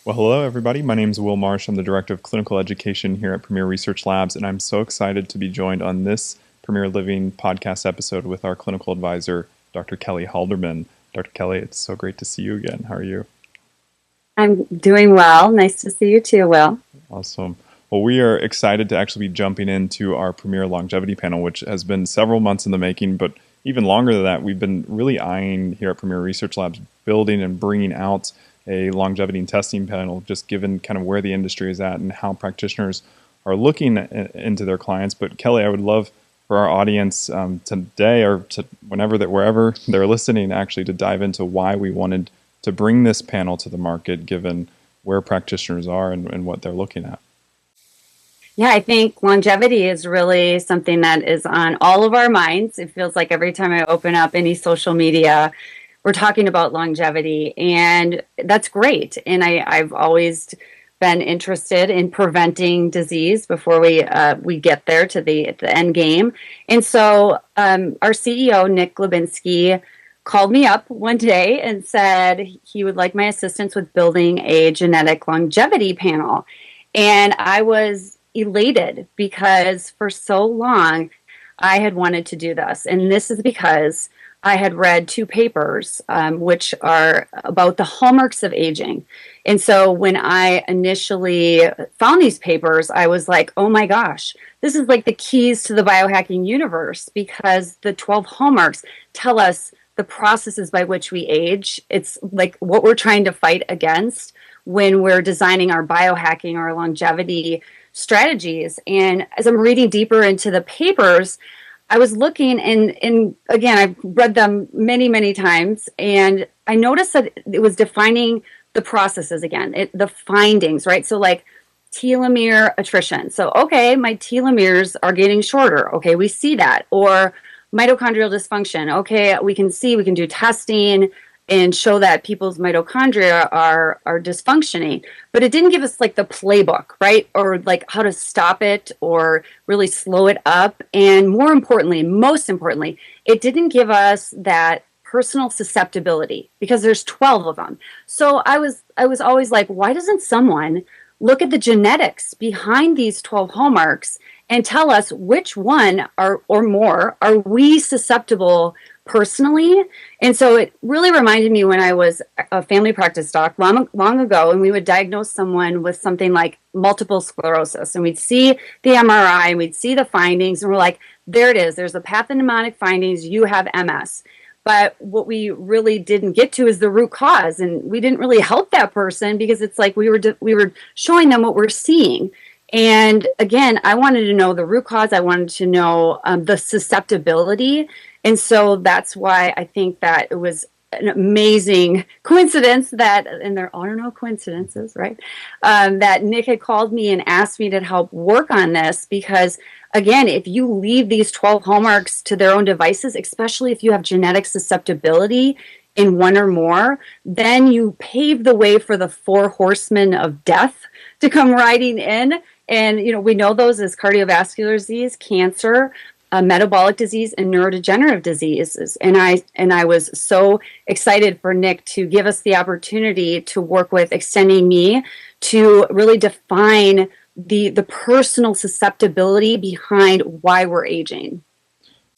Well, hello, everybody. My name is Will Marsh. I'm the Director of Clinical Education here at Premier Research Labs, and I'm so excited to be joined on this Premier Living podcast episode with our clinical advisor, Dr. Kelly Halderman. Dr. Kelly, it's so great to see you again. How are you? I'm doing well. Nice to see you too, Will. Awesome. Well, we are excited to actually be jumping into our Premier Longevity panel, which has been several months in the making, but even longer than that, we've been really eyeing here at Premier Research Labs, building and bringing out a longevity and testing panel, just given kind of where the industry is at and how practitioners are looking into their clients. But Kelly, I would love for our audience today or wherever they're listening, actually to dive into why we wanted to bring this panel to the market, given where practitioners are and what they're looking at. Yeah, I think longevity is really something that is on all of our minds. It feels like every time I open up any social media, we're talking about longevity, and that's great. And I've always been interested in preventing disease before we get there to the end game. And so our CEO, Nick Glebinski, called me up one day and said he would like my assistance with building a genetic longevity panel. And I was elated because for so long I had wanted to do this. And this is because I had read two papers, which are about the hallmarks of aging. And so when I initially found these papers, I was like, oh my gosh, this is like the keys to the biohacking universe, because the 12 hallmarks tell us the processes by which we age. It's like what we're trying to fight against when we're designing our biohacking, our longevity strategies. And as I'm reading deeper into the papers, I was looking and again, I've read them many, many times, and I noticed that it was defining the processes again, the findings, right? So like telomere attrition. So, okay, my telomeres are getting shorter. Okay, we see that. Or mitochondrial dysfunction. Okay, we can do testing and show that people's mitochondria are dysfunctioning, but it didn't give us like the playbook, right? Or like how to stop it or really slow it up. And most importantly, it didn't give us that personal susceptibility, because there's 12 of them. So I was always like, why doesn't someone look at the genetics behind these 12 hallmarks and tell us which one or more are we susceptible personally? And so it really reminded me when I was a family practice doc long ago, and we would diagnose someone with something like multiple sclerosis, and we'd see the MRI and we'd see the findings, and we're like, there it is, there's the pathognomonic findings, you have MS. But what we really didn't get to is the root cause, and we didn't really help that person, because it's like we were showing them what we're seeing. And again, I wanted to know the root cause. I wanted to know the susceptibility. And so that's why I think that it was an amazing coincidence and there are no coincidences, right? That Nick had called me and asked me to help work on this, because again, if you leave these 12 hallmarks to their own devices, especially if you have genetic susceptibility in one or more, then you pave the way for the four horsemen of death to come riding in. And, we know those as cardiovascular disease, cancer, metabolic disease, and neurodegenerative diseases. And I was so excited for Nick to give us the opportunity to work with ExtendME to really define the personal susceptibility behind why we're aging.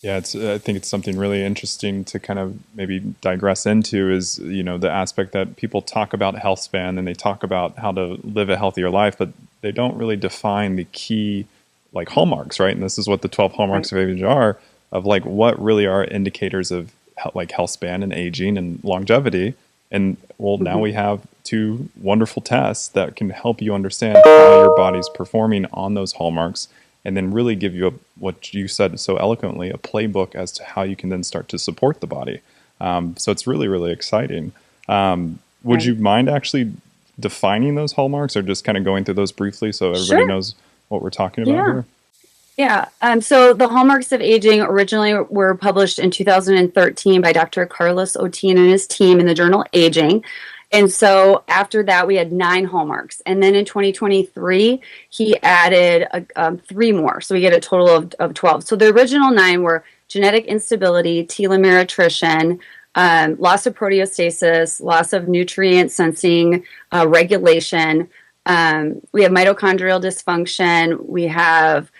Yeah, I think it's something really interesting to kind of maybe digress into is, the aspect that people talk about healthspan and they talk about how to live a healthier life, but they don't really define the key like hallmarks, right? And this is what the 12 hallmarks of age are, of like what really are indicators of like healthspan and aging and longevity. And now we have two wonderful tests that can help you understand how your body's performing on those hallmarks, and then really give you what you said so eloquently, a playbook as to how you can then start to support the body. So it's really, really exciting. Would you mind actually defining those hallmarks, or just kind of going through those briefly so everybody knows what we're talking about here? Yeah. So the Hallmarks of Aging originally were published in 2013 by Dr. Carlos Otin and his team in the journal Aging. And so after that, we had 9 hallmarks. And then in 2023, he added 3 more. So we get a total of 12. So the original 9 were genetic instability, telomere attrition, loss of proteostasis, loss of nutrient sensing, regulation. We have mitochondrial dysfunction. We have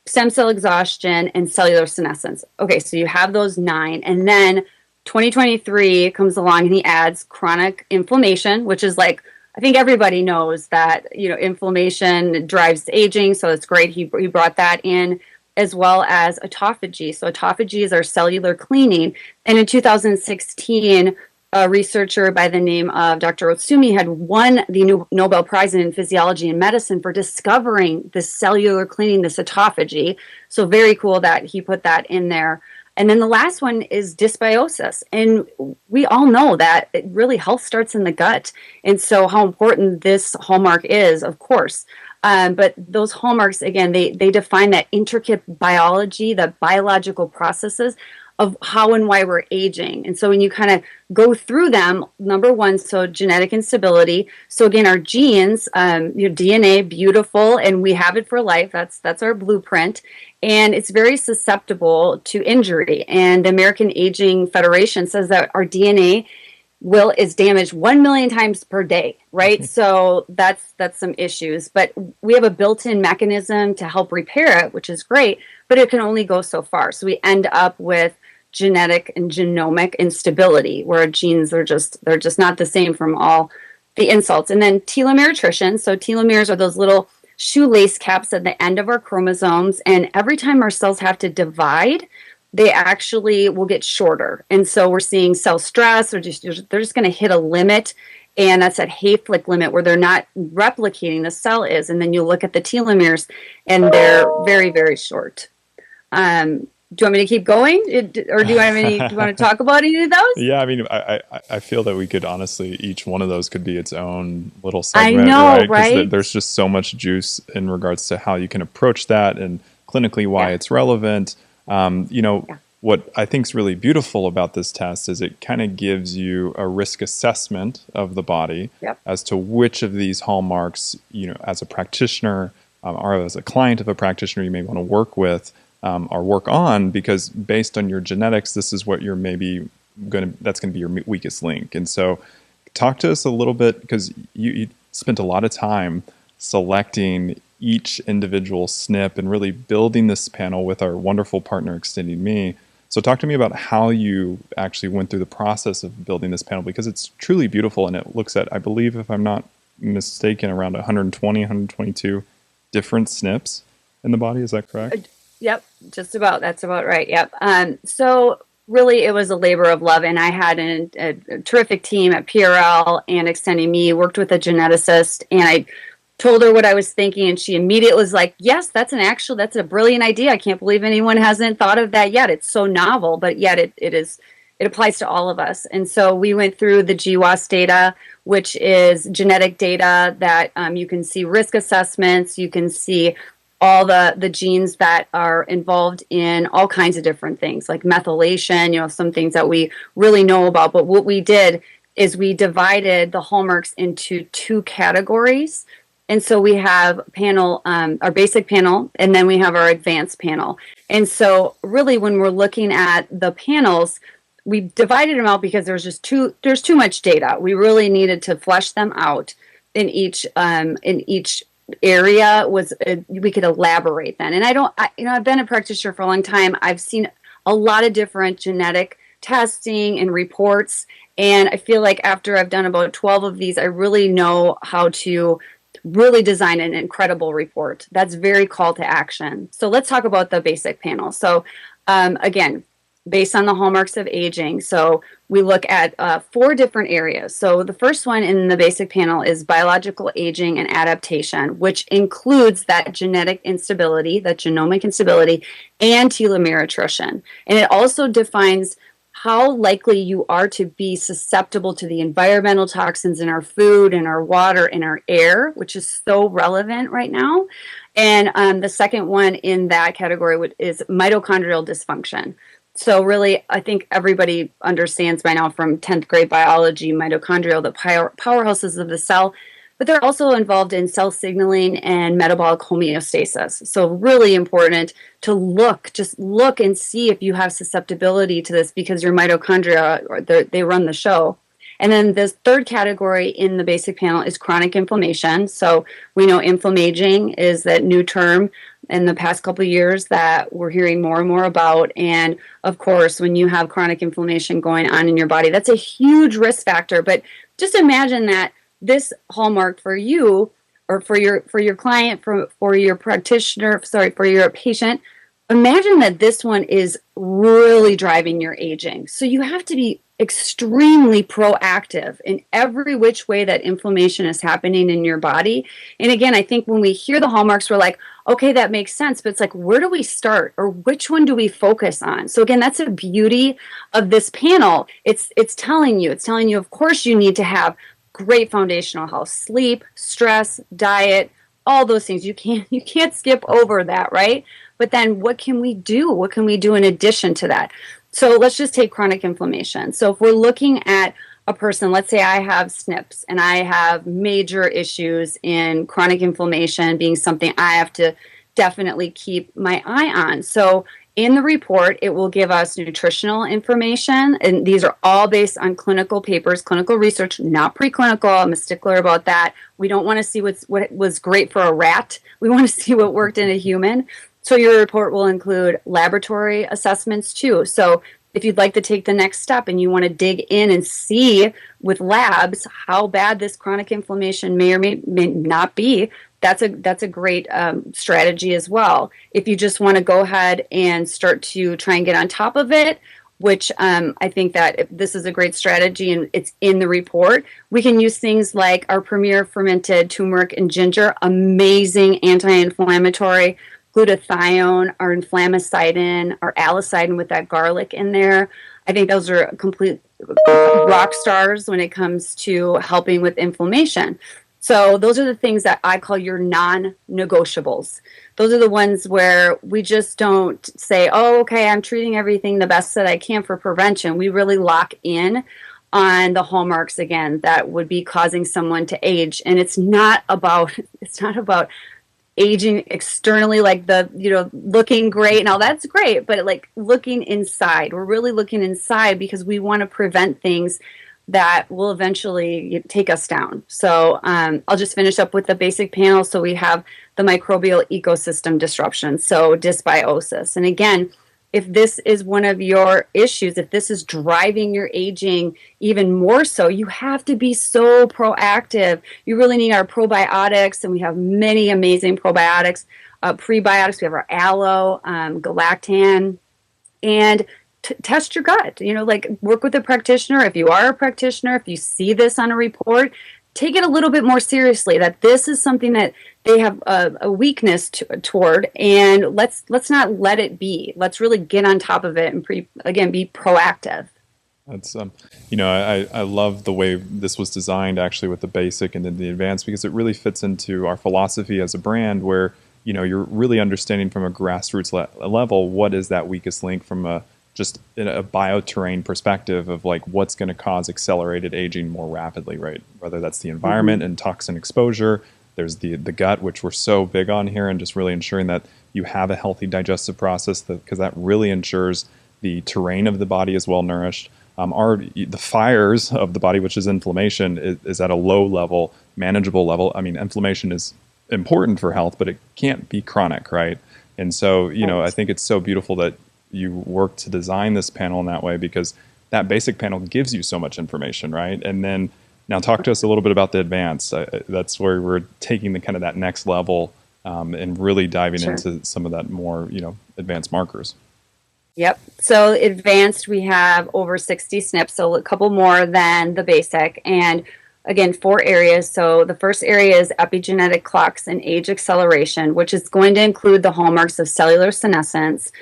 stem cell exhaustion and cellular senescence. Okay, so you have those 9. And then 2023 comes along and he adds chronic inflammation, which is like, I think everybody knows that, inflammation drives aging. So it's great. He brought that in, as well as autophagy. So autophagy is our cellular cleaning. And in 2016, a researcher by the name of Dr. Otsumi had won the Nobel Prize in Physiology and Medicine for discovering this cellular cleaning, this autophagy. So very cool that he put that in there. And then the last one is dysbiosis. And we all know that really health starts in the gut. And so how important this hallmark is, of course. But those hallmarks, again, they define that intricate biology, the biological processes of how and why we're aging. And so when you kind of go through them, number one, so genetic instability. So again, our genes, your DNA, beautiful, and we have it for life. That's our blueprint. And it's very susceptible to injury. And the American Aging Federation says that our DNA is damaged 1 million times per day, right? So that's some issues. But we have a built-in mechanism to help repair it, which is great, but it can only go so far. So we end up with genetic and genomic instability, where our genes they're just not the same from all the insults. And then telomere attrition. So telomeres are those little shoelace caps at the end of our chromosomes, and every time our cells have to divide, they actually will get shorter. And so we're seeing cell stress, or they're just going to hit a limit, and that's that Hayflick limit where they're not replicating, the cell is. And then you look at the telomeres, and they're very, very short. Do you want me to keep going, or do you want to talk about any of those? Yeah, I mean, I feel that we could honestly, each one of those could be its own little segment. I know, right? Because there's just so much juice in regards to how you can approach that and clinically why it's relevant. What I think is really beautiful about this test is it kind of gives you a risk assessment of the body as to which of these hallmarks, as a practitioner or as a client of a practitioner you may want to work with or work on, because based on your genetics, this is what you're maybe that's going to be your weakest link. And so talk to us a little bit, because you spent a lot of time selecting each individual SNP and really building this panel with our wonderful partner, ExtendME. So talk to me about how you actually went through the process of building this panel, because it's truly beautiful, and it looks at, I believe, if I'm not mistaken, around 120, 122 different SNPs in the body. Is that correct? Yep, just about. That's about right. Yep. So really, it was a labor of love, and I had a terrific team at PRL and ExtendME, worked with a geneticist, and I told her what I was thinking, and she immediately was like, yes, that's a brilliant idea. I can't believe anyone hasn't thought of that yet. It's so novel, but yet it applies to all of us. And so we went through the GWAS data, which is genetic data that you can see risk assessments, you can see all the genes that are involved in all kinds of different things, like methylation, some things that we really know about. But what we did is we divided the hallmarks into 2 categories. And so we have our basic panel, and then we have our advanced panel. And so really, when we're looking at the panels, we divided them out because there's too much data. We really needed to flesh them out in each area. We could elaborate then. And I've been a practitioner for a long time. I've seen a lot of different genetic testing and reports, and I feel like after I've done about 12 of these, I really know how to really design an incredible report. That's very call to action. So let's talk about the basic panel. So again, based on the hallmarks of aging, so we look at 4 different areas. So the first one in the basic panel is biological aging and adaptation, which includes that genetic instability, that genomic instability, and telomere attrition. And it also defines how likely you are to be susceptible to the environmental toxins in our food, in our water, in our air, which is so relevant right now. And the second one in that category is mitochondrial dysfunction. So really, I think everybody understands by now from 10th grade biology, mitochondrial, the powerhouses of the cell. but they're also involved in cell signaling and metabolic homeostasis. So really important to just look and see if you have susceptibility to this, because your mitochondria, they run the show. And then this third category in the basic panel is chronic inflammation. So we know inflammaging is that new term in the past couple of years that we're hearing more and more about. And of course, when you have chronic inflammation going on in your body, that's a huge risk factor. But just imagine that this hallmark for you, or for your client, for your practitioner, sorry, for your patient, imagine that this one is really driving your aging. So you have to be extremely proactive in every which way that inflammation is happening in your body. And again, I think when we hear the hallmarks, we're like, okay, that makes sense. But it's like, where do we start, or which one do we focus on? So again, that's the beauty of this panel. It's telling you, of course, you need to have great foundational health, sleep, stress, diet, all those things. You can't skip over that, right? But then what can we do? What can we do in addition to that? So let's just take chronic inflammation. So if we're looking at a person, let's say I have SNPs and I have major issues in chronic inflammation being something I have to definitely keep my eye on. So in the report, it will give us nutritional information, and these are all based on clinical papers, clinical research, not preclinical. I'm a stickler about that. We don't want to see what was great for a rat. We want to see what worked in a human. So your report will include laboratory assessments too. So if you'd like to take the next step and you want to dig in and see with labs how bad this chronic inflammation may or may not be, that's a great strategy as well. If you just want to go ahead and start to try and get on top of it, which I think that this is a great strategy and it's in the report, we can use things like our Premier fermented turmeric and ginger, amazing anti-inflammatory, glutathione, our inflammacidin, our allicin with that garlic in there. I think those are complete rock stars when it comes to helping with inflammation. So those are the things that I call your non-negotiables. Those are the ones where we just don't say, oh, okay, I'm treating everything the best that I can for prevention. We really lock in on the hallmarks, again, that would be causing someone to age. And it's not about aging externally, like looking great and all that's great, but like looking inside. We're really looking inside because we want to prevent things that will eventually take us down. So I'll just finish up with the basic panel. So we have the microbial ecosystem disruption, so dysbiosis. And again, if this is one of your issues, if this is driving your aging even more so, you have to be so proactive. You really need our probiotics, and we have many amazing probiotics. Prebiotics, we have our aloe, galactan, and test your gut. Work with a practitioner. If you are a practitioner, if you see this on a report, take it a little bit more seriously, that this is something that they have a weakness toward, and let's not let it be. Let's really get on top of it and be proactive. That's I love the way this was designed, actually, with the basic and then the advanced, because it really fits into our philosophy as a brand, where you're really understanding from a grassroots level what is that weakest link from just in a bioterrain perspective of like what's going to cause accelerated aging more rapidly, right? Whether that's the environment and toxin exposure, there's the gut, which we're so big on here, and just really ensuring that you have a healthy digestive process, because that really ensures the terrain of the body is well nourished. The fires of the body, which is inflammation, is at a low level, manageable level. I mean, inflammation is important for health, but it can't be chronic, right? And so, I think it's so beautiful that you work to design this panel in that way, because that basic panel gives you so much information, right? And then now talk to us a little bit about the advanced. That's where we're taking the kind of that next level and really diving into some of that more, advanced markers. Yep. So advanced, we have over 60 SNPs, so a couple more than the basic. And again, 4 areas. So the first area is epigenetic clocks and age acceleration, which is going to include the hallmarks of cellular senescence,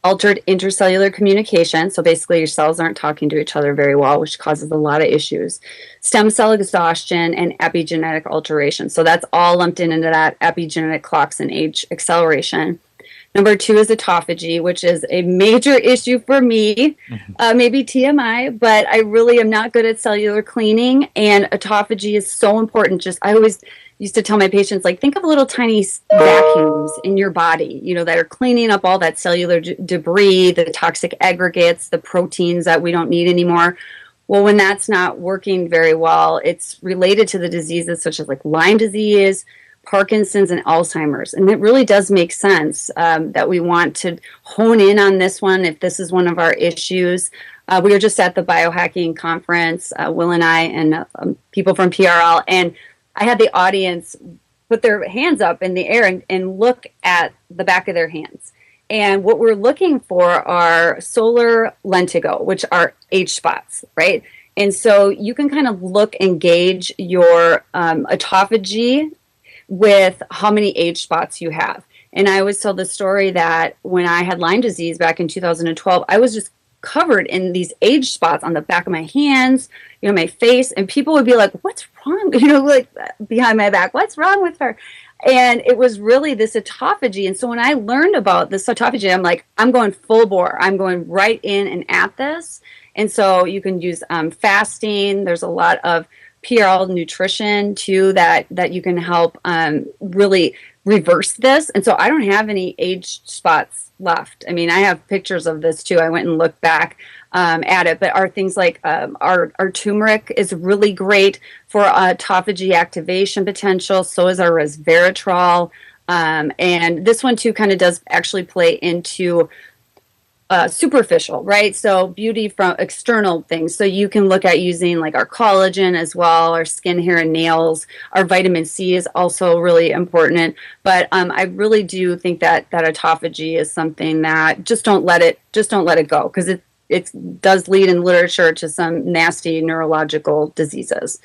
altered intercellular communication, so basically your cells aren't talking to each other very well, which causes a lot of issues, stem cell exhaustion, and epigenetic alteration. So that's all lumped into that epigenetic clocks and age acceleration. Number two is autophagy, which is a major issue for me, maybe TMI, but I really am not good at cellular cleaning, and autophagy is so important. I always used to tell my patients, like, think of little tiny vacuums in your body, that are cleaning up all that cellular debris, the toxic aggregates, the proteins that we don't need anymore. Well, when that's not working very well, it's related to the diseases such as like Lyme disease, Parkinson's, and Alzheimer's. And it really does make sense that we want to hone in on this one if this is one of our issues. We were just at the biohacking conference, Will and I, and people from PRL, and I had the audience put their hands up in the air and look at the back of their hands. And what we're looking for are solar lentigo, which are age spots, right? And so you can kind of look and gauge your autophagy with how many age spots you have. And I always tell the story that when I had Lyme disease back in 2012, I was just covered in these age spots on the back of my hands, my face, and people would be like, what's wrong? Like behind my back, what's wrong with her? And it was really this autophagy. And so when I learned about this autophagy, I'm like, I'm going full bore. I'm going right in and at this. And so you can use fasting. There's a lot of PRL nutrition too that you can help really reverse this. And so I don't have any age spots left. I mean, I have pictures of this too. I went and looked back at it, but are things like our turmeric is really great for autophagy activation potential. So is our resveratrol. And this one too kind of does actually play into superficial, right? So beauty from external things. So you can look at using like our collagen as well, our skin, hair, and nails. Our vitamin C is also really important. But I really do think that autophagy is something that just don't let it go, because it does lead in literature to some nasty neurological diseases.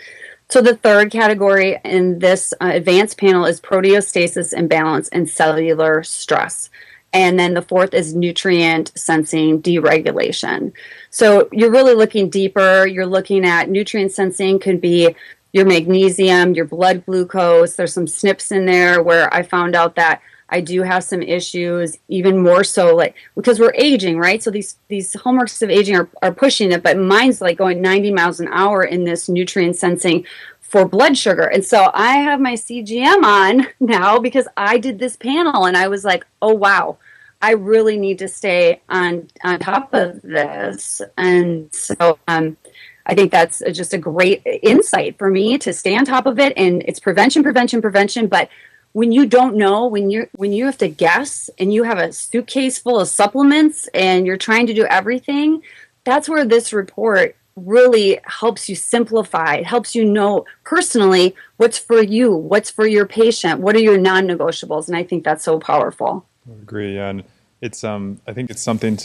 So the third category in this advanced panel is proteostasis imbalance and cellular stress. And then the fourth is nutrient sensing deregulation. So you're really looking deeper. You're looking at nutrient sensing could be your magnesium, your blood glucose. There's some SNPs in there where I found out that I do have some issues, even more so like because we're aging, right? So these hallmarks of aging are pushing it, but mine's like going 90 miles an hour in this nutrient sensing for blood sugar. And so I have my CGM on now because I did this panel and I was like, oh, wow, I really need to stay on top of this. And so I think that's just a great insight for me to stay on top of it. And it's prevention. But when you don't know, when you have to guess and you have a suitcase full of supplements and you're trying to do everything, that's where this report really helps you simplify. It helps you know personally what's for you, what's for your patient, what are your non-negotiables, and I think that's so powerful. I agree, yeah. And it's I think it's something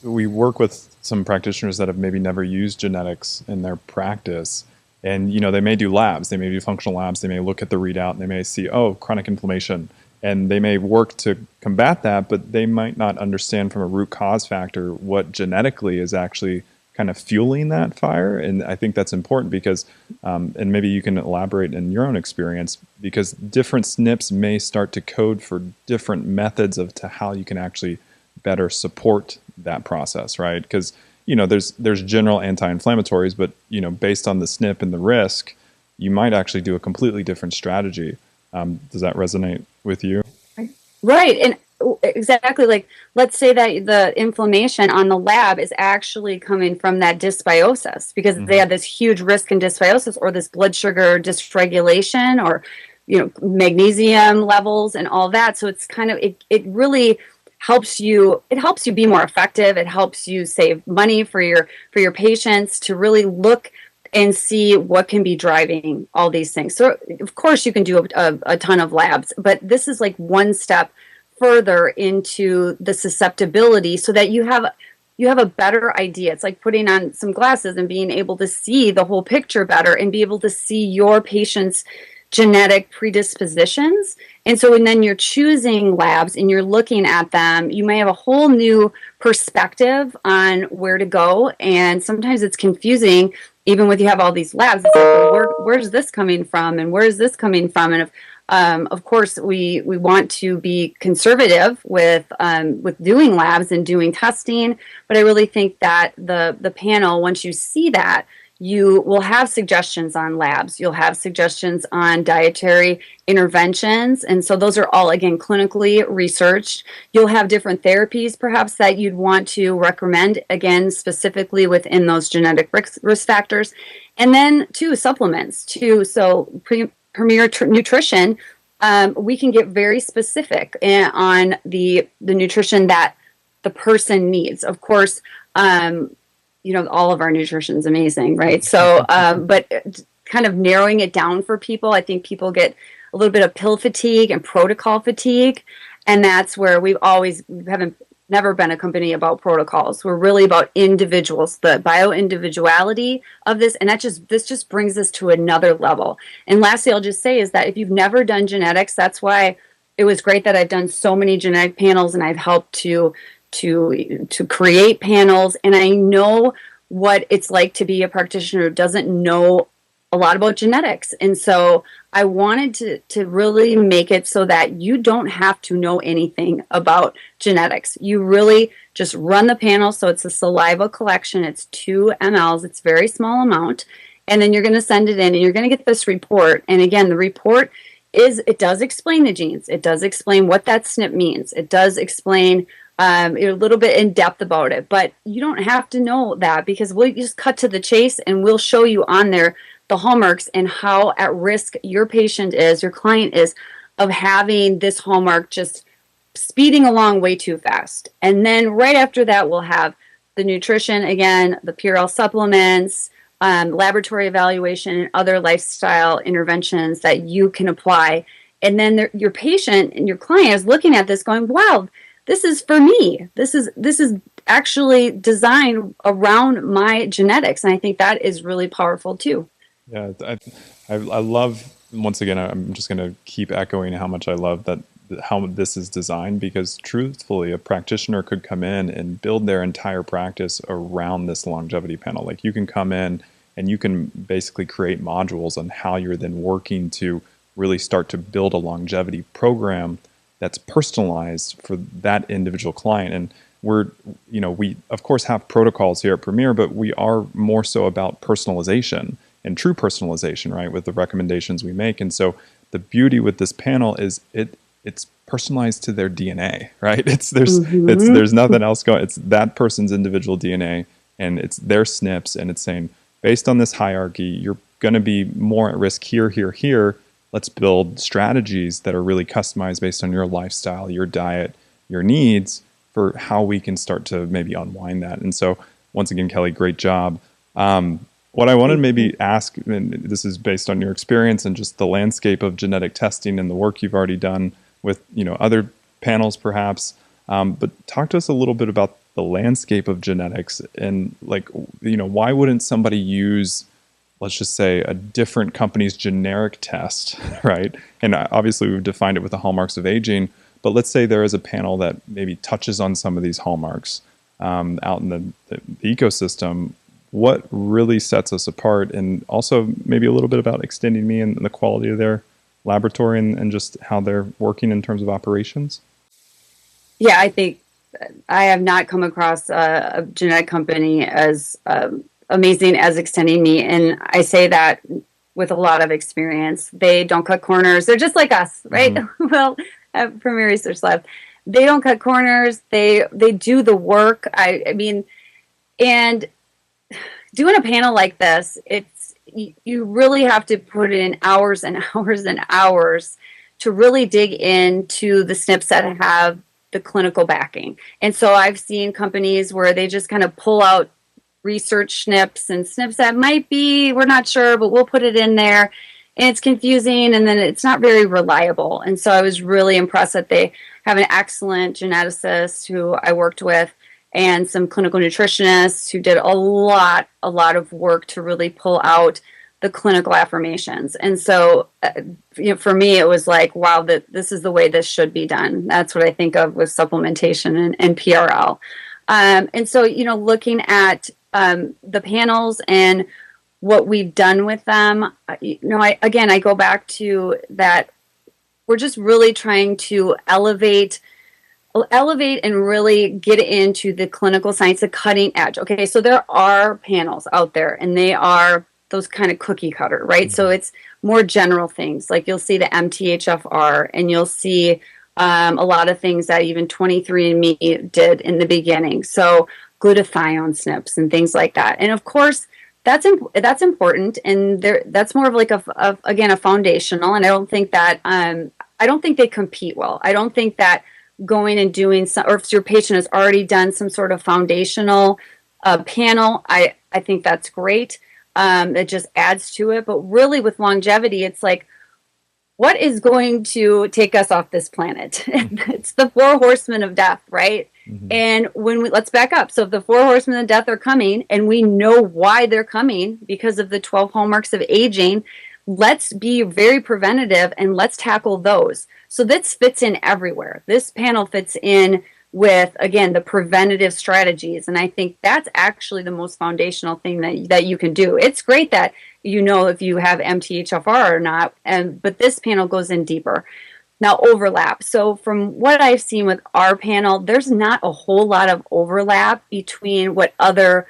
we work with some practitioners that have maybe never used genetics in their practice, and they may do labs, they may do functional labs, they may look at the readout and they may see, oh, chronic inflammation, and they may work to combat that, but they might not understand from a root cause factor what genetically is actually kind of fueling that fire. And I think that's important because, and maybe you can elaborate in your own experience, because different SNPs may start to code for different methods to how you can actually better support that process, right? Because, there's general anti-inflammatories, but, based on the SNP and the risk, you might actually do a completely different strategy. Does that resonate with you? Right. And exactly, like let's say that the inflammation on the lab is actually coming from that dysbiosis because they have this huge risk in dysbiosis or this blood sugar dysregulation or magnesium levels and all that. So it's kind of it really helps you be more effective. It helps you save money for your patients to really look and see what can be driving all these things. So of course you can do a ton of labs, but this is like one step further into the susceptibility so that you have a better idea. It's like putting on some glasses and being able to see the whole picture better and be able to see your patient's genetic predispositions. And so when then you're choosing labs and you're looking at them, you may have a whole new perspective on where to go. And sometimes it's confusing, even when you have all these labs. It's like, well, where's this coming from? And where is this coming from? And if Of course, we want to be conservative with doing labs and doing testing, but I really think that the panel, once you see that, you will have suggestions on labs. You'll have suggestions on dietary interventions. And so those are all, again, clinically researched. You'll have different therapies, perhaps, that you'd want to recommend, again, specifically within those genetic risk factors. And then, too, supplements, too. So Premier Nutrition, we can get very specific on the nutrition that the person needs. Of course, all of our nutrition is amazing, right? So, but kind of narrowing it down for people, I think people get a little bit of pill fatigue and protocol fatigue, and that's where we haven't never been a company about protocols. We're really about individuals, the bio-individuality of this, and this just brings us to another level. And lastly, I'll just say is that if you've never done genetics, that's why it was great that I've done so many genetic panels, and I've helped to create panels, and I know what it's like to be a practitioner who doesn't know a lot about genetics. And so I wanted to really make it so that you don't have to know anything about genetics. You really just run the panel. So it's a saliva collection. It's 2 mLs. It's a very small amount. And then you're going to send it in, and you're going to get this report. And again, the report it does explain the genes. It does explain what that SNP means. It does explain a little bit in depth about it, but you don't have to know that, because we'll just cut to the chase, and we'll show you on there the hallmarks and how at risk your patient is, your client is, of having this hallmark just speeding along way too fast. And then right after that, we'll have the nutrition, again, the Purell supplements, laboratory evaluation, and other lifestyle interventions that you can apply. And then your patient and your client is looking at this going, wow, this is for me. This is actually designed around my genetics. And I think that is really powerful too. Yeah, I love, once again, I'm just going to keep echoing how much I love how this is designed, because truthfully, a practitioner could come in and build their entire practice around this longevity panel. Like, you can come in and you can basically create modules on how you're then working to really start to build a longevity program that's personalized for that individual client. And we of course have protocols here at Premier, but we are more so about personalization and true personalization, right, with the recommendations we make. And so the beauty with this panel is it's personalized to their DNA, right? There's nothing else going. It's that person's individual DNA, and it's their SNPs, and it's saying, based on this hierarchy, you're going to be more at risk here, here, here. Let's build strategies that are really customized based on your lifestyle, your diet, your needs, for how we can start to maybe unwind that. And so, once again, Kelly, great job. What I wanted to maybe ask, and this is based on your experience and just the landscape of genetic testing and the work you've already done with other panels perhaps, but talk to us a little bit about the landscape of genetics, and why wouldn't somebody use, let's just say, a different company's generic test, right? And obviously we've defined it with the hallmarks of aging, but let's say there is a panel that maybe touches on some of these hallmarks out in the ecosystem. What really sets us apart? And also maybe a little bit about ExtendME and the quality of their laboratory and just how they're working in terms of operations? Yeah, I think I have not come across a genetic company as amazing as ExtendME, and I say that with a lot of experience. They don't cut corners. They're just like us, right? Mm-hmm. Well, at Premier Research Lab, they don't cut corners. They do the work. I mean, and doing a panel like this, you really have to put in hours and hours and hours to really dig into the SNPs that have the clinical backing. And so I've seen companies where they just kind of pull out research SNPs and SNPs that might be, we're not sure, but we'll put it in there. And it's confusing, and then it's not very reliable. And so I was really impressed that they have an excellent geneticist who I worked with, and some clinical nutritionists who did a lot of work to really pull out the clinical affirmations. And so, for me, it was like, wow, this is the way this should be done. That's what I think of with supplementation and PRL. And so, looking at the panels and what we've done with them, I go back to that we're just really trying to elevate and really get into the clinical science, the cutting edge. Okay, so there are panels out there, and they are those kind of cookie cutter, right? Mm-hmm. So it's more general things, like you'll see the MTHFR, and you'll see a lot of things that even 23andMe did in the beginning. So glutathione SNPs and things like that. And of course, that's important, and that's more of like again a foundational. And I don't think they compete well. I don't think that going and doing some, or if your patient has already done some sort of foundational panel, I think that's great. It just adds to it. But really with longevity, it's like, what is going to take us off this planet? It's the four horsemen of death, right? Mm-hmm. And let's back up. So if the four horsemen of death are coming, and we know why they're coming because of the 12 hallmarks of aging, let's be very preventative and let's tackle those. So this fits in everywhere. This panel fits in with, again, the preventative strategies. And I think that's actually the most foundational thing that you can do. It's great that you know if you have MTHFR or not, but this panel goes in deeper. Now, overlap. So from what I've seen with our panel, there's not a whole lot of overlap between what other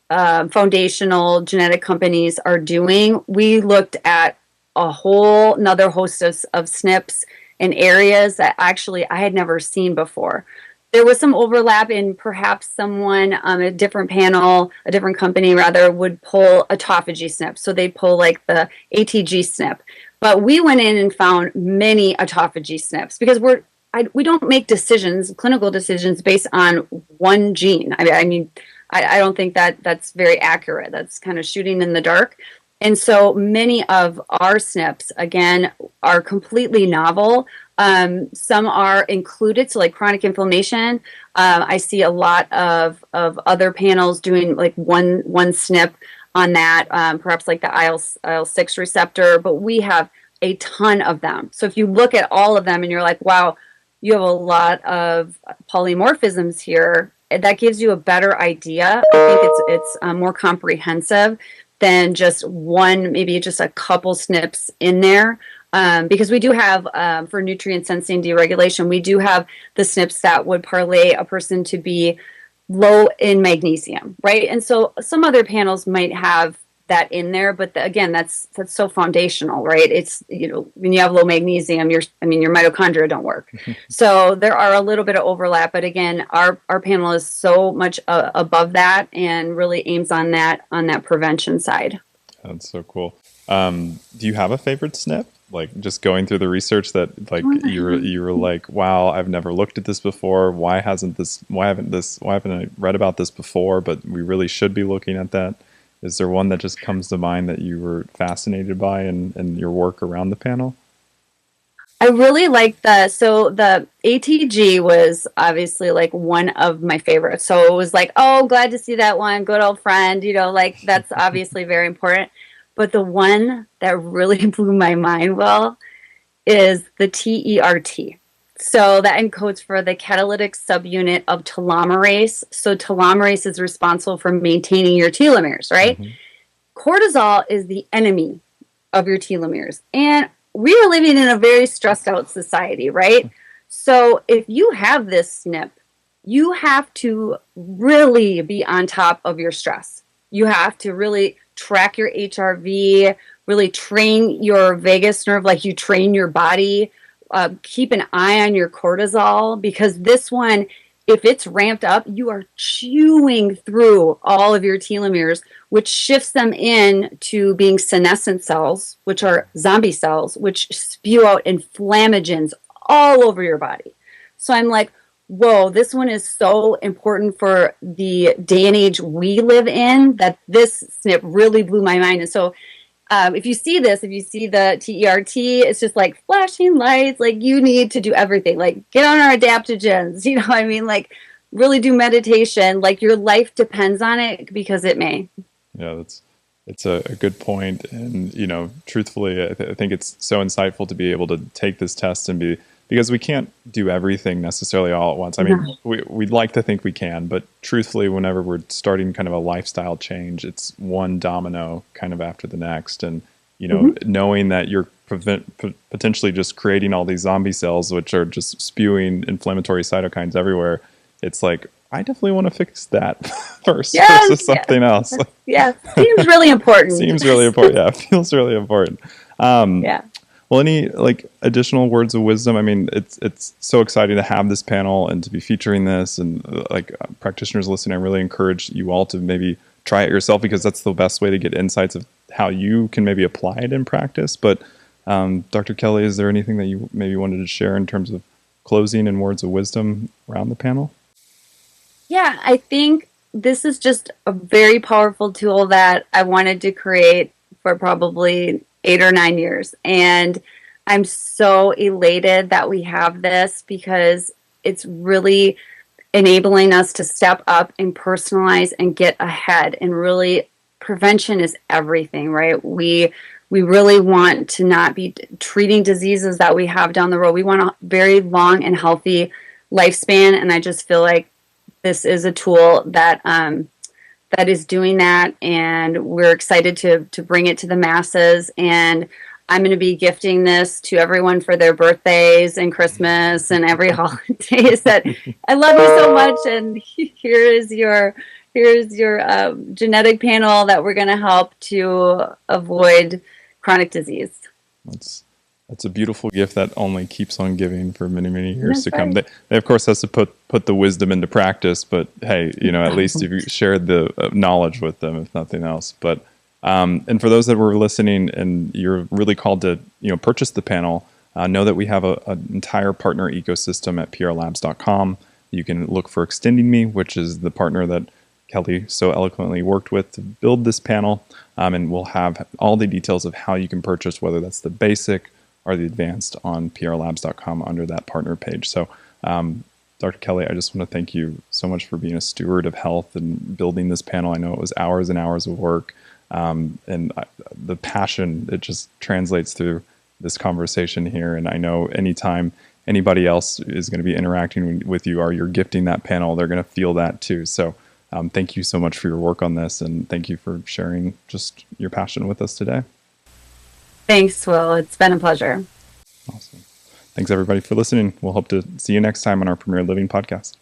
foundational genetic companies are doing. We looked at a whole another host of SNPs in areas that actually I had never seen before. There was some overlap in perhaps someone, a different panel, a different company rather, would pull autophagy SNP. So they pull like the ATG SNP. But we went in and found many autophagy SNPs because we don't make clinical decisions based on one gene. I don't think that's very accurate. That's kind of shooting in the dark. And so many of our SNPs, again, are completely novel. Some are included, so like chronic inflammation. I see a lot of other panels doing like one SNP on that, perhaps like the IL-6 receptor, but we have a ton of them. So if you look at all of them and you're like, wow, you have a lot of polymorphisms here, that gives you a better idea. I think it's more comprehensive than just one, maybe just a couple SNPs in there. Because we do have, for nutrient sensing deregulation, we do have the SNPs that would parlay a person to be low in magnesium, right? And so some other panels might have that in there, but again, that's so foundational, right? It's, when you have low magnesium, your mitochondria don't work. So there are a little bit of overlap, but again, our panel is so much above that and really aims on that prevention side. That's so cool. Do you have a favorite SNP? Like just going through the research that like you were like, wow, I've never looked at this before. Why haven't I read about this before? But we really should be looking at that. Is there one that just comes to mind that you were fascinated by in your work around the panel? I really like the ATG was obviously like one of my favorites. So it was like, oh, glad to see that one, good old friend, like that's obviously very important. But the one that really blew my mind, is the TERT. So that encodes for the catalytic subunit of telomerase. So telomerase is responsible for maintaining your telomeres, right? Mm-hmm. Cortisol is the enemy of your telomeres. And we are living in a very stressed out society, right? So if you have this SNP, you have to really be on top of your stress. You have to really track your HRV, really train your vagus nerve like you train your body. Keep an eye on your cortisol, because this one, if it's ramped up, you are chewing through all of your telomeres, which shifts them in to being senescent cells, which are zombie cells, which spew out inflammagens all over your body. So I'm like, whoa, this one is so important for the day and age we live in that this SNP really blew my mind. And so if you see the TERT, it's just like flashing lights, like you need to do everything, like get on our adaptogens, like really do meditation, like your life depends on it, because it may. Yeah, it's a good point. And, truthfully, I think it's so insightful to be able to take this test and because we can't do everything necessarily all at once. I mean, we'd like to think we can, but truthfully, whenever we're starting kind of a lifestyle change, it's one domino kind of after the next. And, knowing that you're potentially just creating all these zombie cells, which are just spewing inflammatory cytokines everywhere. It's like, I definitely want to fix that first versus something else. Yeah, seems really important. Seems really important. Yeah, feels really important. Well, any additional words of wisdom? I mean, it's so exciting to have this panel and to be featuring this, and practitioners listening, I really encourage you all to maybe try it yourself, because that's the best way to get insights of how you can maybe apply it in practice. But Dr. Kelly, is there anything that you maybe wanted to share in terms of closing and words of wisdom around the panel? Yeah, I think this is just a very powerful tool that I wanted to create for probably 8 or 9 years. And I'm so elated that we have this, because it's really enabling us to step up and personalize and get ahead. And really, prevention is everything, right? We really want to not be treating diseases that we have down the road. We want a very long and healthy lifespan. And I just feel like this is a tool that that is doing that, and we're excited to bring it to the masses. And I'm going to be gifting this to everyone for their birthdays and Christmas and every holiday. That I love you so much, and here's your genetic panel that we're going to help to avoid chronic disease. That's a beautiful gift that only keeps on giving for many, many years to come. They of course has to put the wisdom into practice, but hey, at least if you shared the knowledge with them, if nothing else. But and for those that were listening and you're really called to purchase the panel, know that we have an entire partner ecosystem at prlabs.com. You can look for ExtendME, which is the partner that Kelly so eloquently worked with to build this panel, and we'll have all the details of how you can purchase, whether that's the basic or the advanced, on prlabs.com under that partner page. So, Dr. Kelly, I just want to thank you so much for being a steward of health and building this panel. I know it was hours and hours of work, and the passion, it just translates through this conversation here. And I know anytime anybody else is going to be interacting with you or you're gifting that panel, they're going to feel that too. So thank you so much for your work on this, and thank you for sharing just your passion with us today. Thanks, Will. It's been a pleasure. Awesome. Thanks, everybody, for listening. We'll hope to see you next time on our Premier Living podcast.